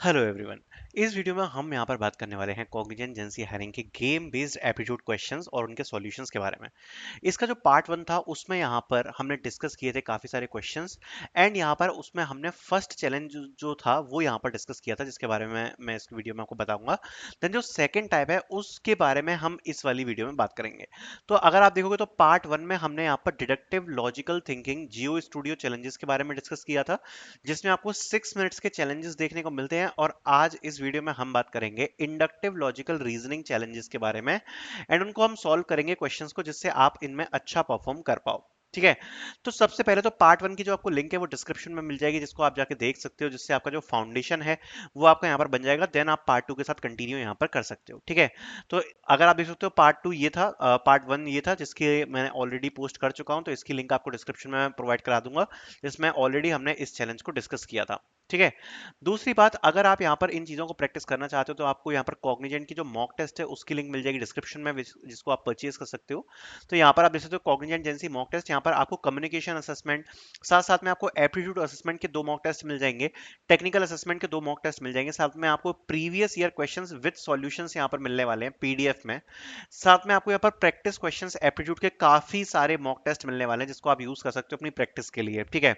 Hello everyone. इस video में हम यहाँ पर बात करने वाले हैं कॉग्निजेंट जेंसी हायरिंग के गेम बेस्ड एप्टीट्यूड क्वेश्चंस और उनके सॉल्यूशंस के बारे में। इसका जो पार्ट वन था उसमें यहाँ पर हमने डिस्कस किए थे काफ़ी सारे क्वेश्चंस एंड यहाँ पर उसमें हमने फर्स्ट चैलेंज जो था वो यहाँ पर डिस्कस किया था, जिसके बारे में मैं इस वीडियो में आपको बताऊंगा। देन जो सेकंड टाइप है उसके बारे में हम इस वाली वीडियो में बात करेंगे। तो अगर आप देखोगे तो पार्ट वन में हमने यहाँ पर डिडक्टिव लॉजिकल थिंकिंग जियो स्टूडियो चैलेंजेस के बारे में डिस्कस किया था, जिसमें आपको 6 मिनट्स के चैलेंजेस देखने को मिलते हैं। और आज इस वीडियो में हम बात करेंगे इंडक्टिव लॉजिकल रीजनिंग चैलेंजेस के बारे में एंड उनको हम सॉल्व करेंगे क्वेश्चंस को, जिससे आप इनमें अच्छा परफॉर्म कर पाओ। ठीक है। तो सबसे पहले तो पार्ट वन की जो आपको लिंक है वो डिस्क्रिप्शन में मिल जाएगी, जिसको आप जाके देख सकते हो, जिससे आपका जो फाउंडेशन है वो आपका यहाँ पर बन जाएगा। देन आप पार्ट टू के साथ कंटिन्यू यहाँ पर कर सकते हो। ठीक है। तो अगर आप देख सकते हो पार्ट टू ये था, पार्ट वन ये था जिसके मैंने ऑलरेडी पोस्ट कर चुका हूँ, तो इसकी लिंक आपको डिस्क्रिप्शन में प्रोवाइड करा दूंगा, जिसमें ऑलरेडी हमने इस चैलेंज को डिस्कस किया था। ठीक है। दूसरी बात, अगर आप यहाँ पर इन चीजों को प्रैक्टिस करना चाहते हो तो आपको यहाँ पर कॉग्निजेंट की जो मॉक टेस्ट है उसकी लिंक मिल जाएगी डिस्क्रिप्शन में, जिसको आप परचेज कर सकते हो। तो यहाँ पर आप देख सकते हो कॉग्निजेंट जेंसी मॉक टेस्ट, यहाँ पर आपको कम्युनिकेशन असेसमेंट, साथ साथ में आपको एप्टीट्यूड असेसमेंट के 2 मॉक टेस्ट मिल जाएंगे, टेक्निकल असेसमेंट के 2 मॉक टेस्ट मिल जाएंगे, साथ में आपको previous year questions with solutions यहाँ पर मिलने वाले हैं पीडीएफ में। साथ में आपको यहाँ पर प्रैक्टिस क्वेश्चंस एप्टीट्यूड के काफी सारे मॉक टेस्ट मिलने वाले हैं, जिसको आप यूज कर सकते हो अपनी प्रैक्टिस के लिए। ठीक है।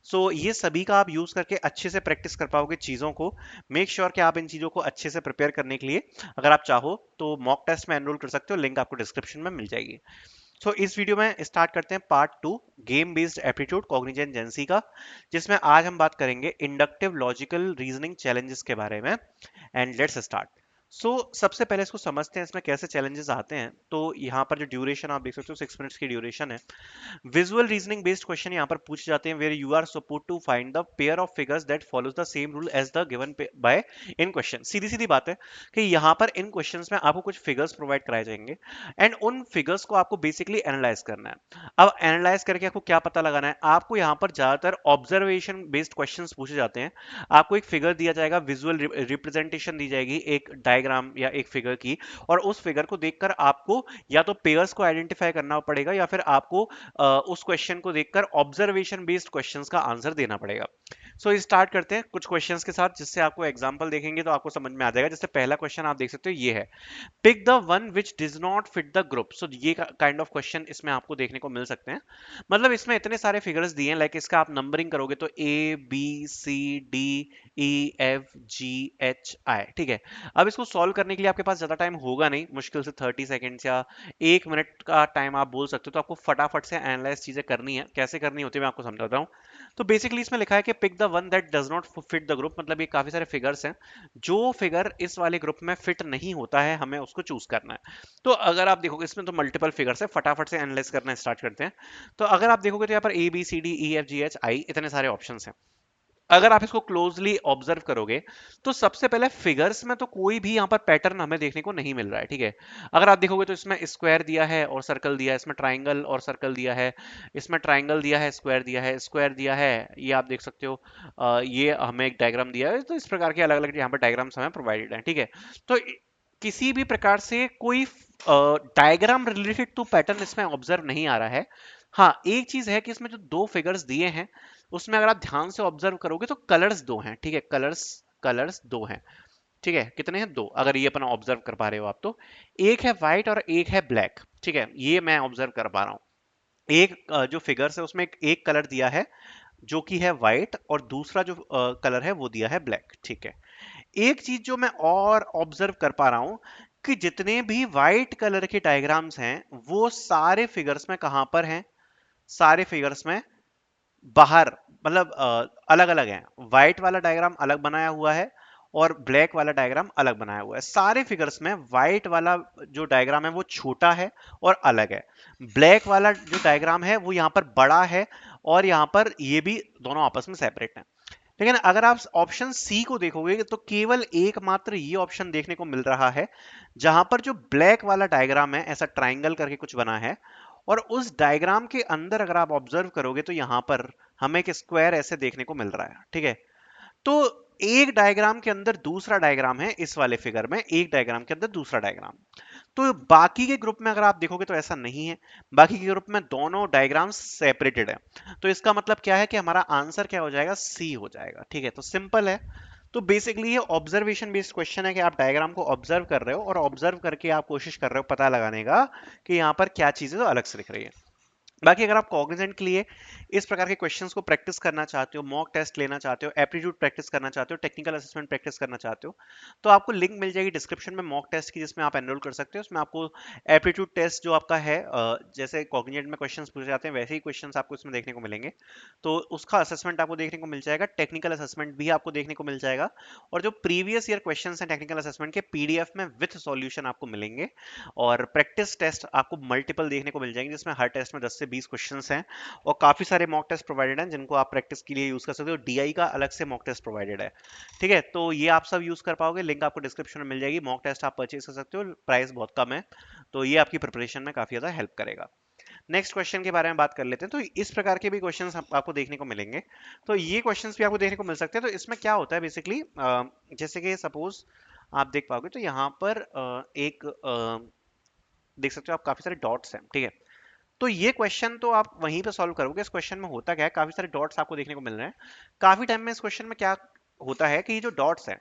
सो ये सभी का आप यूज करके अच्छे से प्रैक्टिस कर पाओगे चीजों को। मेक श्योर कि आप इन चीजों को अच्छे से प्रिपेयर करने के लिए अगर आप चाहो तो मॉक टेस्ट में एनरोल कर सकते हो, लिंक आपको डिस्क्रिप्शन में मिल जाएगी। सो इस वीडियो में स्टार्ट करते हैं part two, game based aptitude Cognizant GenC का, जिसमें आज हम बात करेंगे इंडक्टिव लॉजिकल रीजनिंग चैलेंजेस के बारे में। And let's start. सबसे पहले इसको समझते हैं इसमें कैसे चैलेंजेस आते हैं। तो यहाँ पर जो ड्यूरेशन आप देख सकते हो 6 मिनट्स की ड्यूरेशन है। विजुअल रीजनिंग बेस्ड क्वेश्चन यहाँ पर पूछे जाते हैं, where you are suppose to find the pair of figures that follows the same rule as the given by in question. सीधी सीधी बात है कि यहाँ पर इन क्वेश्चंस में आपको कुछ फिगर्स प्रोवाइड कराए जाएंगे एंड उन फिगर्स को आपको बेसिकली एनालाइज करना है। अब एनालाइज करके आपको क्या पता लगाना है, आपको यहाँ पर ज्यादातर ऑब्जर्वेशन बेस्ड क्वेश्चंस पूछे जाते हैं। आपको एक फिगर दिया जाएगा, विजुअल रिप्रेजेंटेशन दी जाएगी एक डायग्राम या एक फिगर की, और उस फिगर को देखकर आपको या तो पेयर्स को आइडेंटिफाई करना पड़ेगा या फिर आपको उस क्वेश्चन को देखकर ऑब्जर्वेशन बेस्ड क्वेश्चंस का आंसर देना पड़ेगा। स्टार्ट करते हैं कुछ क्वेश्चंस के साथ, जिससे आपको एग्जांपल देखेंगे तो आपको समझ में आ जाएगा। जैसे पहला क्वेश्चन आप देख सकते हो ये है, pick the one which does not fit the group. So ये काइंड ऑफ क्वेश्चन इसमें आपको देखने को मिल सकते हैं। मतलब इसमें इतने सारे फिगर्स दिए हैं, लाइक इसका आप नंबरिंग करोगे तो A B C D E F G H I. ठीक है। अब इसको सॉल्व करने के लिए आपके पास ज्यादा टाइम होगा नहीं, मुश्किल से 30 सेकेंड्स या 1 मिनट का टाइम आप बोल सकते हो। तो आपको फटाफट से एनालाइज चीजें करनी है, कैसे करनी होती है मैं आपको समझाता हूँ। तो बेसिकली इसमें लिखा है कि pick the one that does not fit the group, मतलब ये काफी सारे फिगर्स हैं, जो फिगर इस वाले ग्रुप में फिट नहीं होता है हमें उसको चूज करना है। तो अगर आप देखोगे इसमें तो मल्टीपल फिगर्स है, फटाफट से एनालाइज करना स्टार्ट करते हैं। तो अगर आप देखोगे तो यहाँ पर A B C D E F G H I इतने सारे ऑप्शन हैं। अगर आप इसको क्लोजली ऑब्जर्व करोगे तो सबसे पहले फिगर्स में तो कोई भी यहाँ पर पैटर्न हमें देखने को नहीं मिल रहा है। ठीक है। अगर आप देखोगे तो इसमें स्क्वायर दिया है और सर्कल दिया है, इसमें ट्राइंगल और सर्कल दिया है, इसमें ट्राइंगल दिया है, स्क्वायर दिया है, स्क्वायर दिया है, ये आप देख सकते हो। ये हमें एक डायग्राम दिया है। तो इस प्रकार के अलग अलग यहाँ पर डायग्राम्स हमें प्रोवाइडेड है। ठीक है। तो किसी भी प्रकार से कोई डायग्राम रिलेटेड टू पैटर्न इसमें ऑब्जर्व नहीं आ रहा है। हाँ, एक चीज है कि इसमें जो 2 फिगर्स दिए हैं उसमें अगर आप ध्यान से ऑब्जर्व करोगे तो कलर्स 2 हैं। ठीक है। कलर्स कलर्स 2 हैं। ठीक है। कितने हैं? 2, अगर ये अपना ऑब्जर्व कर पा रहे हो आप तो। एक है व्हाइट और एक है ब्लैक। ठीक है। ये मैं ऑब्जर्व कर पा रहा हूँ। एक जो फिगर्स है उसमें एक कलर दिया है जो कि है व्हाइट, और दूसरा जो कलर है वो दिया है ब्लैक। ठीक है। एक चीज जो मैं और ऑब्जर्व कर पा रहा हूं कि जितने भी व्हाइट कलर के डायग्राम्स हैं वो सारे फिगर्स में कहां पर हैं? सारे फिगर्स में बाहर, मतलब अलग अलग है। व्हाइट वाला डायग्राम अलग बनाया हुआ है और ब्लैक वाला डायग्राम अलग बनाया हुआ है। सारे फिगर्स में व्हाइट वाला जो डायग्राम है वो छोटा है और अलग है। ब्लैक वाला जो डायग्राम है वो यहाँ पर बड़ा है, और यहाँ पर ये भी दोनों आपस में सेपरेट है। लेकिन अगर आप ऑप्शन सी को देखोगे तो केवल एकमात्र ये ऑप्शन देखने को मिल रहा है जहां पर जो ब्लैक वाला डायग्राम है ऐसा ट्राइंगल करके कुछ बना है, और उस डायग्राम के अंदर अगर आप ऑब्जर्व करोगे तो यहां पर हमें एक स्क्वायर ऐसे देखने को मिल रहा है। ठीक है। तो एक डायग्राम के अंदर दूसरा डायग्राम है, इस वाले फिगर में एक डायग्राम के अंदर दूसरा डायग्राम। तो बाकी के ग्रुप में अगर आप देखोगे तो ऐसा नहीं है। बाकी के ग्रुप में दोनों डायग्राम्स सेपरेटेड है। तो इसका मतलब क्या है कि हमारा आंसर क्या हो जाएगा? सी हो जाएगा। ठीक है। तो सिंपल है। तो बेसिकली ये ऑब्जर्वेशन बेस्ड क्वेश्चन है कि आप डायग्राम को ऑब्जर्व कर रहे हो और ऑब्जर्व करके आप कोशिश कर रहे हो पता लगाने का कि यहाँ पर क्या चीजें तो अलग से दिख रही है। बाकी अगर आप कॉग्निजेंट के लिए इस प्रकार के क्वेश्चंस को प्रैक्टिस करना चाहते हो, मॉक टेस्ट लेना चाहते हो, एप्टीट्यूड प्रैक्टिस करना चाहते हो, टेक्निकल असेसमेंट प्रैक्टिस करना चाहते हो, तो आपको लिंक मिल जाएगी डिस्क्रिप्शन में मॉक टेस्ट की, जिसमें आप एनरोल कर सकते हो। उसमें आपको एप्टीट्यूड टेस्ट जो आपका है, जैसे कॉग्निजेंट में क्वेश्चंस पूछे जाते हैं वैसे ही क्वेश्चंस आपको इसमें देखने को मिलेंगे, तो उसका असेसमेंट आपको देखने को मिल जाएगा। टेक्निकल असेसमेंट भी आपको देखने को मिल जाएगा, और जो प्रीवियस ईयर क्वेश्चंस हैं टेक्निकल असेसमेंट के पीडीएफ में विथ सॉल्यूशन आपको मिलेंगे। और प्रैक्टिस टेस्ट आपको मल्टीपल देखने को मिल जाएंगे, जिसमें हर टेस्ट में 10 से 20 क्वेश्चंस हैं, और काफी सारे मॉक टेस्ट प्रोवाइडेड हैं जिनको आप प्रैक्टिस के लिए यूज कर सकते हो। डीआई का अलग से मॉक टेस्ट प्रोवाइडेड है, ठीक है, तो ये आप सब यूज कर पाओगे। लिंक आपको डिस्क्रिप्शन में मिल जाएगी। मॉक टेस्ट आप परचेज कर सकते हो, प्राइस बहुत कम है, तो ये आपकी प्रिपरेशन में काफी ज्यादा हेल्प करेगा। नेक्स्ट क्वेश्चन के बारे में बात कर लेते हैं। तो इस प्रकार के भी क्वेश्चंस आपको देखने को मिलेंगे, तो ये क्वेश्चंस भी आपको देखने को मिल सकते हैं। तो इसमें क्या होता है बेसिकली, जैसे कि सपोज आप देख पाओगे तो यहाँ पर एक देख सकते हो आप, काफी सारे डॉट्स हैं, ठीक है। तो ये क्वेश्चन तो आप वहीं पे सॉल्व करोगे। इस क्वेश्चन में होता क्या है, काफी सारे डॉट्स आपको देखने को मिल रहे हैं। काफी टाइम में इस क्वेश्चन में क्या होता है कि ये जो डॉट्स हैं,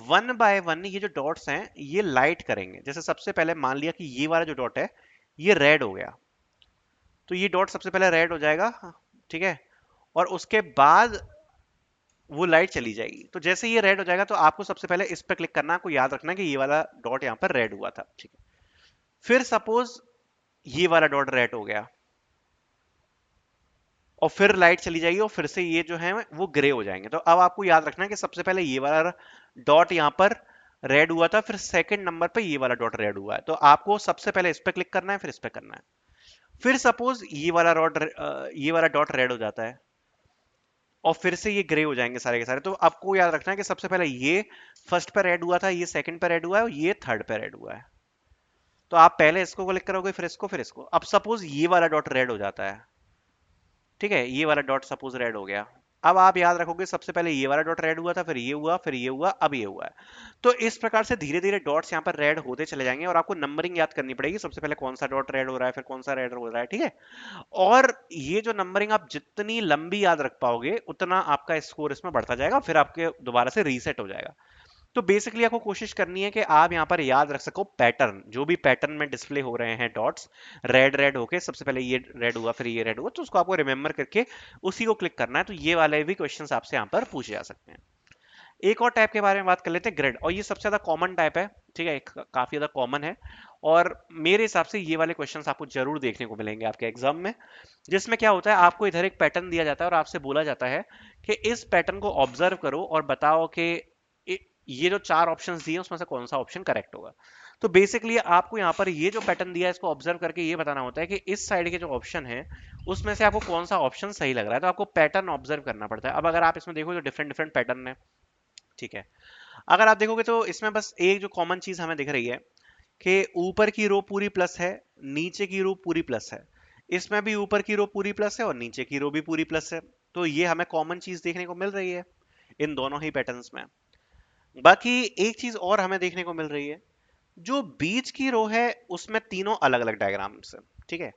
वन बाय वन ये जो डॉट्स हैं ये लाइट करेंगे। जैसे सबसे पहले मान लिया कि ये वाला जो डॉट है ये रेड हो गया, तो ये डॉट सबसे पहले रेड हो जाएगा, ठीक है, और उसके बाद वो लाइट चली जाएगी। तो जैसे ये रेड हो जाएगा तो आपको सबसे पहले इस पर क्लिक करना, आपको याद रखना कि ये वाला डॉट यहाँ पर रेड हुआ था, ठीक है। फिर सपोज ये वाला डॉट रेड हो गया, और फिर लाइट चली जाएगी, और फिर से ये जो है वो ग्रे हो जाएंगे। तो अब आपको याद रखना है कि सबसे पहले ये वाला डॉट यहाँ पर रेड हुआ था, फिर सेकंड नंबर पे ये वाला डॉट रेड हुआ है, तो आपको सबसे पहले इस पे क्लिक करना है, फिर इस पे करना है। फिर सपोज ये वाला डॉट रेड हो जाता है, और फिर से ये ग्रे हो जाएंगे सारे के सारे। तो आपको याद रखना है कि सबसे पहले ये फर्स्ट पे रेड हुआ था, ये सेकंड पे रेड हुआ है, और ये थर्ड पे रेड हुआ है। तो आप पहले इसको क्लिक करोगे, फिर इसको, फिर इसको। अब सपोज ये वाला डॉट रेड हो जाता है, ठीक है, ये वाला डॉट सपोज रेड हो गया। अब आप याद रखोगे सबसे पहले ये वाला डॉट रेड हुआ था, फिर ये हुआ, फिर ये हुआ, अब ये हुआ है। तो इस प्रकार से धीरे धीरे डॉट्स यहाँ पर रेड होते चले जाएंगे, और आपको नंबरिंग याद करनी पड़ेगी, सबसे पहले कौन सा डॉट रेड हो रहा है, फिर कौन सा रेड हो रहा है, ठीक है। और ये जो नंबरिंग आप जितनी लंबी याद रख पाओगे उतना आपका स्कोर इसमें बढ़ता जाएगा, फिर आपके दोबारा से रीसेट हो जाएगा। तो बेसिकली आपको कोशिश करनी है कि आप यहाँ पर याद रख सको पैटर्न, जो भी पैटर्न में डिस्प्ले हो रहे हैं डॉट्स रेड रेड होके, सबसे पहले ये रेड हुआ, फिर ये रेड हुआ, तो उसको आपको रिमेंबर करके उसी को क्लिक करना है। तो ये वाले भी क्वेश्चंस आपसे यहाँ पर पूछे जा सकते हैं। एक और टाइप के बारे में बात कर लेते हैं, ग्रिड, और ये सबसे ज्यादा कॉमन टाइप है, ठीक है, काफी ज्यादा कॉमन है, और मेरे हिसाब से ये वाले क्वेश्चंस आपको जरूर देखने को मिलेंगे आपके एग्जाम में। जिसमें क्या होता है, आपको इधर एक पैटर्न दिया जाता है और आपसे बोला जाता है कि इस पैटर्न को ऑब्जर्व करो और बताओ कि ये जो चार ऑप्शंस दिए उसमें से कौन सा ऑप्शन करेक्ट होगा। तो बेसिकली आपको यहाँ पर ये जो पैटर्न दिया है इसको ऑब्जर्व करके ये बताना होता है कि इस साइड के जो ऑप्शन है उसमें से आपको कौन सा ऑप्शन सही लग रहा है। तो आपको पैटर्न ऑब्जर्व करना पड़ता है। अब अगर आप इसमें देखो तो डिफरेंट डिफरेंट पैटर्न है, ठीक है। अगर आप देखोगे तो इसमें बस एक जो कॉमन चीज हमें दिख रही है कि ऊपर की रो पूरी प्लस है, नीचे की रो पूरी प्लस है। इसमें भी ऊपर की रो पूरी प्लस है और नीचे की रो भी पूरी प्लस है। तो ये हमें कॉमन चीज देखने को मिल रही है इन दोनों ही पैटर्न्स में। बाकी एक चीज और हमें देखने को मिल रही है, जो बीच की रो है उसमें तीनों अलग अलग डायग्राम्स है, ठीक है।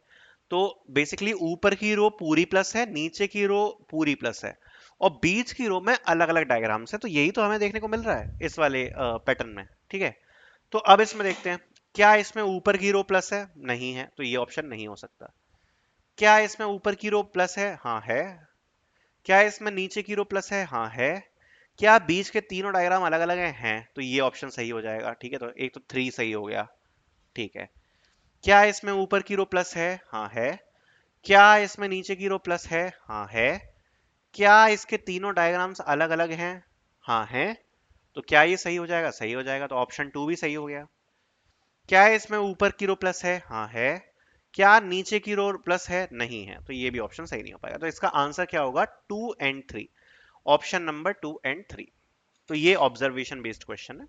तो बेसिकली ऊपर की रो पूरी प्लस है, नीचे की रो पूरी प्लस है, और बीच की रो में अलग अलग डायग्राम्स है। तो यही तो हमें देखने को मिल रहा है इस वाले पैटर्न में, ठीक है। तो अब इसमें देखते हैं, क्या इसमें ऊपर की रो प्लस है? नहीं है, तो ये ऑप्शन नहीं हो सकता। क्या इसमें ऊपर की रो प्लस है? हाँ है। क्या इसमें नीचे की रो प्लस है? हाँ है। क्या बीच के तीनों डायग्राम अलग अलग हैं? तो ये ऑप्शन सही हो जाएगा, ठीक है। तो एक तो 3 सही हो गया, ठीक है। क्या इसमें ऊपर की रो प्लस है? हाँ है। क्या इसमें नीचे की रो प्लस है? हाँ है। क्या इसके तीनों डायग्राम्स अलग अलग हैं? हाँ है। तो क्या ये सही हो जाएगा? सही हो जाएगा, तो ऑप्शन 2 भी सही हो गया। क्या इसमें ऊपर की रो प्लस है? हाँ है। क्या नीचे की रो प्लस है? नहीं है, तो ये भी ऑप्शन सही नहीं हो पाएगा। तो इसका आंसर क्या होगा? 2 एंड 3, ऑप्शन नंबर 2 एंड 3। तो ये ऑब्जर्वेशन बेस्ड क्वेश्चन है।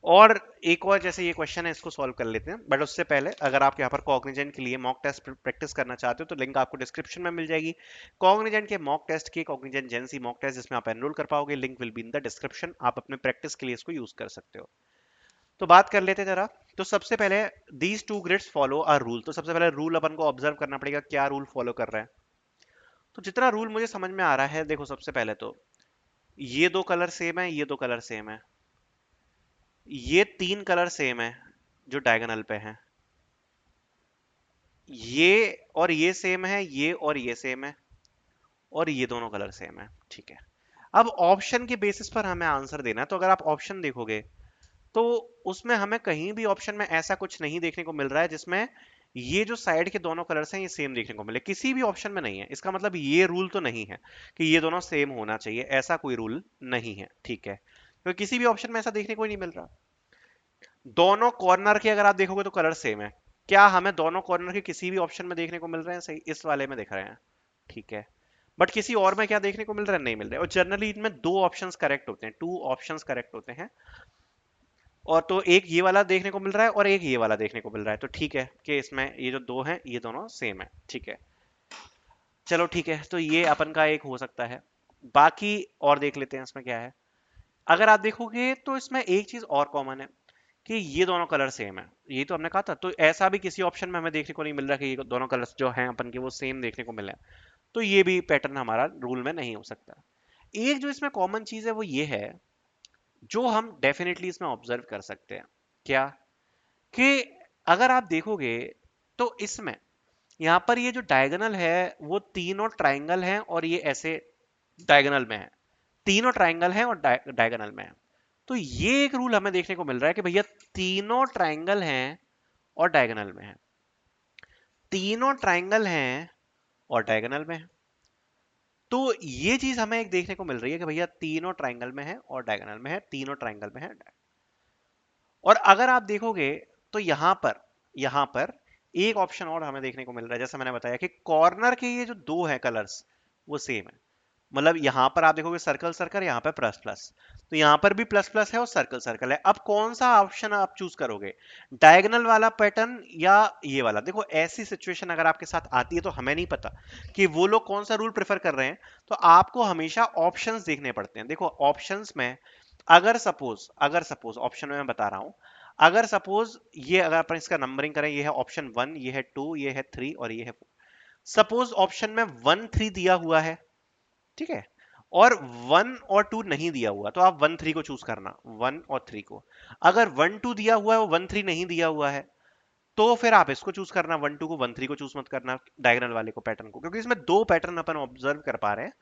और एक और जैसे ये क्वेश्चन है इसको सॉल्व कर लेते हैं, बट उससे पहले अगर आप यहाँ पर कॉग्निजेंट के लिए मॉक टेस्ट प्रैक्टिस करना चाहते हो तो लिंक आपको डिस्क्रिप्शन में मिल जाएगी। कॉग्निजेंट के मॉक टेस्ट के, कॉग्निजेंट जेंसी मॉक टेस्ट जिसमें आप एनरोल कर पाओगे, link will be in the description. आप अपने प्रैक्टिस के लिए इसको यूज कर सकते हो। तो बात कर लेते हैं जरा। तो सबसे पहले these two grids follow a rule. तो सबसे पहले रूल अपन को ऑब्जर्व करना पड़ेगा, क्या रूल फॉलो कर रहा है। तो जितना रूल मुझे समझ में आ रहा है, देखो सबसे पहले तो ये दो कलर सेम है, ये दो कलर सेम है, ये तीन कलर सेम है जो डायगोनल पे हैं, ये और ये सेम है, ये और ये सेम है, और ये दोनों कलर सेम है। ठीक है, अब ऑप्शन के बेसिस पर हमें आंसर देना है। तो अगर आप ऑप्शन देखोगे तो उसमें हमें कहीं भी ऑप्शन में ऐसा कुछ नहीं देखने को मिल रहा है जिसमें ये जो साइड के दोनों कलर्स हैं ये सेम देखने को मिले, किसी भी ऑप्शन में नहीं है। इसका मतलब ये रूल तो नहीं है कि ये दोनों सेम होना चाहिए, ऐसा कोई रूल नहीं है। ठीक है, तो किसी भी ऑप्शन में ऐसा देखने को ही नहीं मिल रहा। दोनों कॉर्नर के अगर आप देखोगे तो कलर सेम है, क्या हमें दोनों कॉर्नर के किसी भी ऑप्शन में देखने को मिल रहे हैं? सही, इस वाले में दिख रहे हैं। ठीक है, बट किसी और में क्या देखने को मिल रहा है? नहीं मिल रहा है। और जनरली इनमें दो ऑप्शंस करेक्ट होते हैं, टू ऑप्शंस करेक्ट होते हैं। और तो एक ये वाला देखने को मिल रहा है और एक ये वाला देखने को मिल रहा है, तो ठीक है कि इसमें ये जो दो हैं ये दोनों सेम है। ठीक है, चलो ठीक है, तो ये अपन का एक हो सकता है। बाकी और देख लेते हैं इसमें क्या है। अगर आप देखोगे तो इसमें एक चीज और कॉमन है कि ये दोनों कलर सेम है, यही तो हमने कहा था। तो ऐसा भी किसी ऑप्शन में हमें देखने को नहीं मिल रहा कि ये दोनों कलर्स जो हैं अपन के वो सेम देखने को मिले, तो ये भी पैटर्न हमारा रूल में नहीं हो सकता। एक जो इसमें कॉमन चीज है वो ये है, जो हम डेफिनेटली इसमें ऑब्जर्व कर सकते हैं, क्या कि अगर आप देखोगे तो इसमें यहाँ पर ये जो डायगोनल है वो तीनों ट्राइंगल हैं और ये ऐसे डायगोनल में है, तीनों ट्राइंगल हैं और डायगोनल में है। तो ये एक रूल हमें देखने को मिल रहा है कि भैया तीनों ट्राइंगल हैं और डायगोनल में है, तीनों ट्राइंगल हैं और डायगोनल में है। तो ये चीज हमें एक देखने को मिल रही है कि भैया तीनों ट्राइंगल में है और डायगोनल में है, तीनों ट्राइंगल में है। और अगर आप देखोगे तो यहां पर एक ऑप्शन और हमें देखने को मिल रहा है, जैसा मैंने बताया कि कॉर्नर के ये जो दो है कलर्स वो सेम है। मतलब यहां पर आप देखोगे सर्कल सर्कल, यहां पर प्लस प्लस, तो यहां पर भी प्लस प्लस है और सर्कल सर्कल है। अब कौन सा ऑप्शन आप चूज करोगे, डायगोनल वाला पैटर्न या ये वाला? देखो ऐसी सिचुएशन अगर आपके साथ आती है तो हमें नहीं पता कि वो लोग कौन सा रूल प्रेफर कर रहे हैं, तो आपको हमेशा ऑप्शंस देखने पड़ते हैं। देखो ऑप्शंस में अगर सपोज ऑप्शन में मैं बता रहा हूं, अगर सपोज ये अगर अपन इसका नंबरिंग करें, ये है ऑप्शन 1, ये है 2, ये है 3 और ये है 4। सपोज ऑप्शन में 1 3 दिया हुआ है, ठीक है, और 1 और 2 नहीं दिया हुआ, तो आप 1 3 को चूज करना, 1 और 3 को। अगर 1 2 दिया हुआ है और 1 3 नहीं दिया हुआ है, तो फिर आप इसको चूज करना, 1 2 को, 1 3 को चूज मत करना, डायगोनल वाले को, पैटर्न को, क्योंकि इसमें दो पैटर्न अपन ऑब्जर्व कर पा रहे हैं।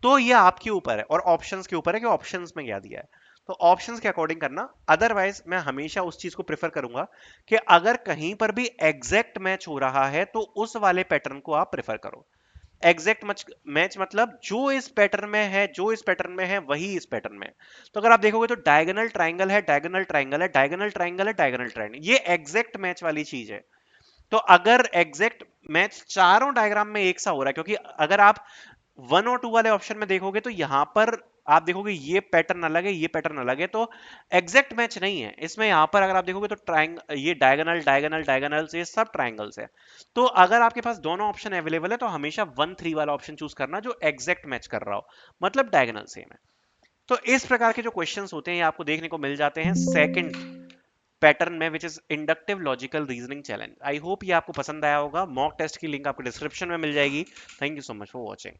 तो ये आपके ऊपर है और ऑप्शंस के ऊपर है कि ऑप्शंस में क्या दिया है, तो ऑप्शंस के अकॉर्डिंग करना। अदरवाइज मैं हमेशा उस चीज को प्रेफर करूंगा कि अगर कहीं पर भी एग्जैक्ट मैच हो रहा है तो उस वाले पैटर्न को आप प्रेफर करो। एग्जैक्ट मैच मतलब जो इस पैटर्न में है, जो इस पैटर्न में है वही इस पैटर्न में है। तो अगर आप देखोगे तो डायगोनल ट्राइंगल है, डायगोनल ट्राइंगल है, डायगोनल ट्राइंगल है, डायगोनल ट्राइंगल, ये एग्जैक्ट मैच वाली चीज है। तो अगर एग्जैक्ट मैच चारों डायग्राम में एक सा हो रहा है, क्योंकि अगर आप 1 और 2 वाले ऑप्शन में देखोगे तो यहां पर आप देखोगे ये पैटर्न अलग है, ये पैटर्न अलग है, तो एग्जैक्ट मैच नहीं है इसमें। यहां पर अगर आप देखोगे तो ट्राइंगल, ये डायगोनल डायगोनल डायगोनल से सब ट्राइंगल्स है। तो अगर आपके पास दोनों ऑप्शन अवेलेबल है तो हमेशा 1 3 वाला ऑप्शन चूज करना जो एग्जैक्ट मैच कर रहा हो, मतलब डायगोनल सेम है। तो इस प्रकार के जो क्वेश्चंस होते हैं ये आपको देखने को मिल जाते हैं सेकंड पैटर्न में, which is inductive logical reasoning challenge. I hope ये आपको पसंद आया होगा। मॉक टेस्ट की लिंक आपको डिस्क्रिप्शन में मिल जाएगी। Thank you so much for watching.